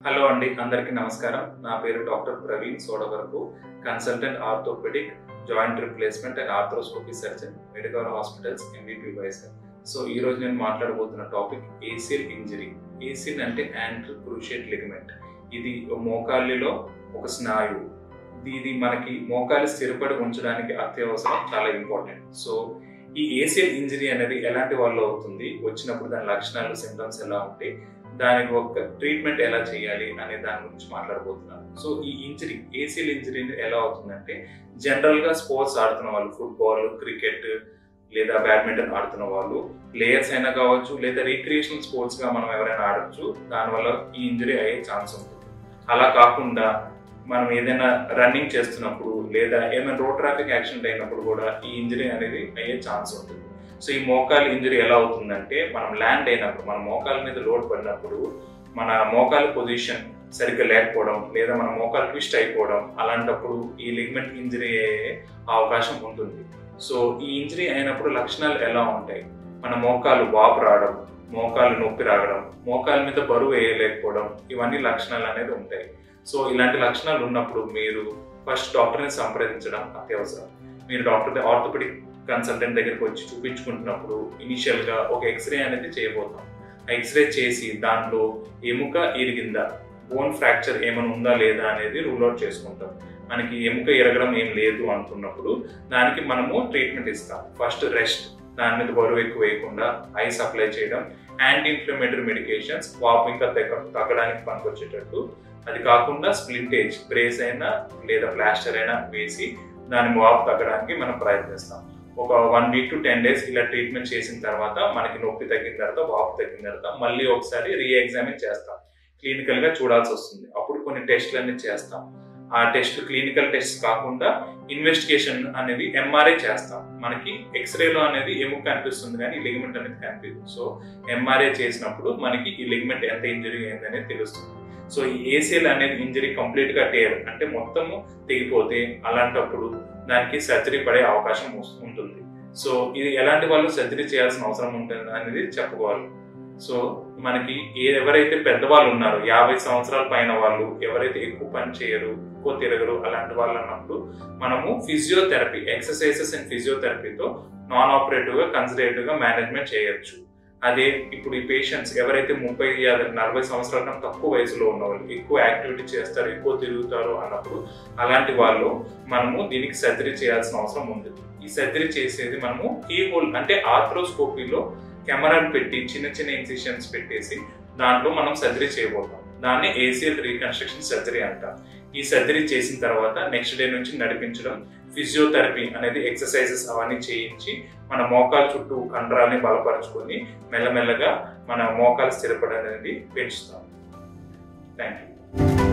Hello అండి, అందరికీ నమస్కారం. నా పేరు doctor Praveen Sodavarapu, consultant orthopaedic, joint replacement and arthroscopy surgeon, Medicover hospitals, MVP Vizag. So ఈ రోజు నేను మాట్లాడబోతున్న టాపిక్ ఏసిఎల్ ఇంజరీ. ఏసిఎల్ అంటే యాంటర్ క్రూషియేట్ లిగమెంట్. ఇది మోకాలిలో ఒక స్నాయువు. ఇది మనకి మోకాలు స్థిరపడి ఉంచడానికి అత్యవసరం, చాలా ఇంపార్టెంట్. సో ఈ ఏసిఎల్ ఇంజరీ అనేది ఎలాంటి వాళ్ళు అవుతుంది, వచ్చినప్పుడు దాని లక్షణాలు, సింప్టమ్స్ ఎలా ఉంటాయి, దానికి ఒక ట్రీట్మెంట్ ఎలా చేయాలి అనే దాని గురించి మాట్లాడబోతున్నాను. సో ఈ ఇంజరీ, ఏసిఎల్ ఇంజరీ ఎలా అవుతుందంటే, జనరల్ గా స్పోర్ట్స్ ఆడుతున్న వాళ్ళు, ఫుట్బాల్, క్రికెట్ లేదా బ్యాడ్మింటన్ ఆడుతున్న వాళ్ళు, ప్లేయర్స్ అయినా కావచ్చు, లేదా రిక్రియేషనల్ స్పోర్ట్స్ గా మనం ఎవరైనా ఆడచ్చు, దానివల్ల ఈ ఇంజరీ అయ్యే ఛాన్స్ ఉంటుంది. అలా కాకుండా మనం ఏదైనా రన్నింగ్ చేస్తున్నప్పుడు లేదా ఏమైనా రోడ్ ట్రాఫిక్ యాక్సిడెంట్ అయినప్పుడు కూడా ఈ ఇంజరీ అనేది అయ్యే ఛాన్స్ ఉంటుంది. సో ఈ మోకాలు ఇంజరీ ఎలా అవుతుందంటే, మనం ల్యాండ్ అయినప్పుడు, మన మోకాల మీద లోడ్ పడినప్పుడు మన మోకాలు పొజిషన్ సరిగ్గా లేకపోవడం లేదా మన మోకాలు ట్విస్ట్ అయిపోవడం, అలాంటప్పుడు ఈ లిగమెంట్ ఇంజరీ అయ్యే అవకాశం ఉంటుంది. సో ఈ ఇంజరీ అయినప్పుడు లక్షణాలు ఎలా ఉంటాయి? మన మోకాలు వాపు రావడం, మోకాలు నొప్పి రావడం, మోకాల మీద బరువు వేయలేకపోవడం, ఇవన్నీ లక్షణాలు అనేది ఉంటాయి. సో ఇలాంటి లక్షణాలు ఉన్నప్పుడు మీరు ఫస్ట్ డాక్టర్ని సంప్రదించడం అత్యవసరం. మీరు డాక్టర్ ఆర్థోపెడిక్ కన్సల్టెంట్ దగ్గరికి వచ్చి చూపించుకుంటున్నప్పుడు ఇనిషియల్ గా ఒక ఎక్స్రే అనేది చేయబోతాం. ఆ ఎక్స్రే చేసి దాంట్లో ఎముక ఇరిగిందా, బోన్ ఫ్రాక్చర్ ఏమైనా ఉందా లేదా అనేది రూల్ అవుట్ చేసుకుంటాం. మనకి ఎముక ఇరగడం ఏం లేదు అనుకున్నప్పుడు దానికి మనము ట్రీట్మెంట్ ఇస్తాం. ఫస్ట్ రెస్ట్, దాని మీద బరువు ఎక్కువ వేయకుండా ఐస్ అప్లై చేయడం, యాంటీ ఇన్ఫ్లమేటరీ మెడికేషన్స్, వాపు ఇంకా తగ్గడానికి పనికొచ్చేటట్టు. అది కాకుండా స్ప్లింటేజ్, బ్రేస్ అయినా లేదా ప్లాస్టర్ అయినా వేసి దాని వాపు తగ్గడానికి మనం ప్రయత్నిస్తాం. ఒక 1 week to 10 days ఇలా ట్రీట్మెంట్ చేసిన తర్వాత మనకి నొప్పి తగ్గిన తర్వాత, వాపు తగ్గిన తర్వాత మళ్ళీ ఒకసారి రీఎగ్జామిన్ చేస్తాం. క్లినికల్ గా చూడాల్సి వస్తుంది. అప్పుడు కొన్ని టెస్ట్లన్నీ చేస్తాం. ఆ టెస్ట్ క్లినికల్ టెస్ట్ కాకుండా ఇన్వెస్టిగేషన్ అనేది ఎంఆర్ఐ చేస్తాం. మనకి ఎక్స్రేలో అనేది ఎముక కనిపిస్తుంది కానీ లిగమెంట్ అనేది కనిపిస్తుంది. సో ఎంఆర్ఐ చేసినప్పుడు మనకి ఈ లిగమెంట్ ఎంత ఇంజరీ అయింది అనేది తెలుస్తుంది. సో ఈ ఏసిఎల్ అనేది ఇంజరీ కంప్లీట్ గా టేర్ అంటే మొత్తము తెగిపోతే, అలాంటప్పుడు దానికి సర్జరీ పడే అవకాశం ఉంటుంది. సో ఇది ఎలాంటి వాళ్ళు సర్జరీ చేయాల్సిన అవసరం ఉంటుంది అనేది చెప్పుకోవాలి. సో మనకి ఎవరైతే పెద్దవాళ్ళు ఉన్నారో, 50 సంవత్సరాల పైన వాళ్ళు, ఎవరైతే ఎక్కువ పని చేయరు, ఎక్కువ తిరగరు, అలాంటి వాళ్ళు అన్నప్పుడు మనము ఫిజియోథెరపీ, ఎక్సర్సైజెస్ అండ్ ఫిజియోథెరపీతో నాన్ ఆపరేటివ్ గా, కన్సర్వేటివ్ గా మేనేజ్మెంట్ చేయొచ్చు. అదే ఇప్పుడు ఈ పేషెంట్స్ ఎవరైతే 30-40 సంవత్సరాల కన్నా తక్కువ వయసులో ఉన్న వాళ్ళు, ఎక్కువ యాక్టివిటీ చేస్తారు, ఎక్కువ తిరుగుతారు అన్నప్పుడు అలాంటి వాళ్ళు మనము దీనికి సర్జరీ చేయాల్సిన అవసరం ఉంది. ఈ సర్జరీ చేసేది మనము కీ హోల్ అంటే ఆర్థ్రోస్కోపీలో కెమెరాలు పెట్టి చిన్న చిన్న ఇన్సిషన్స్ పెట్టేసి దాంట్లో మనం సర్జరీ చేయబోతాం. దాన్ని ఏసిఎల్ రీకన్స్ట్రక్షన్ సర్జరీ అంటాం. ఈ సర్జరీ చేసిన తర్వాత నెక్స్ట్ డే నుంచి నడిపించడం, ఫిజియోథెరపీ అనేది ఎక్సర్సైజెస్ అవన్నీ చేయించి మన మోకాలు చుట్టూ కండరాన్ని బలపరుచుకొని మెల్లమెల్లగా మన మోకాలు స్థిరపడి అనేది పెంచుతాం. Thank you.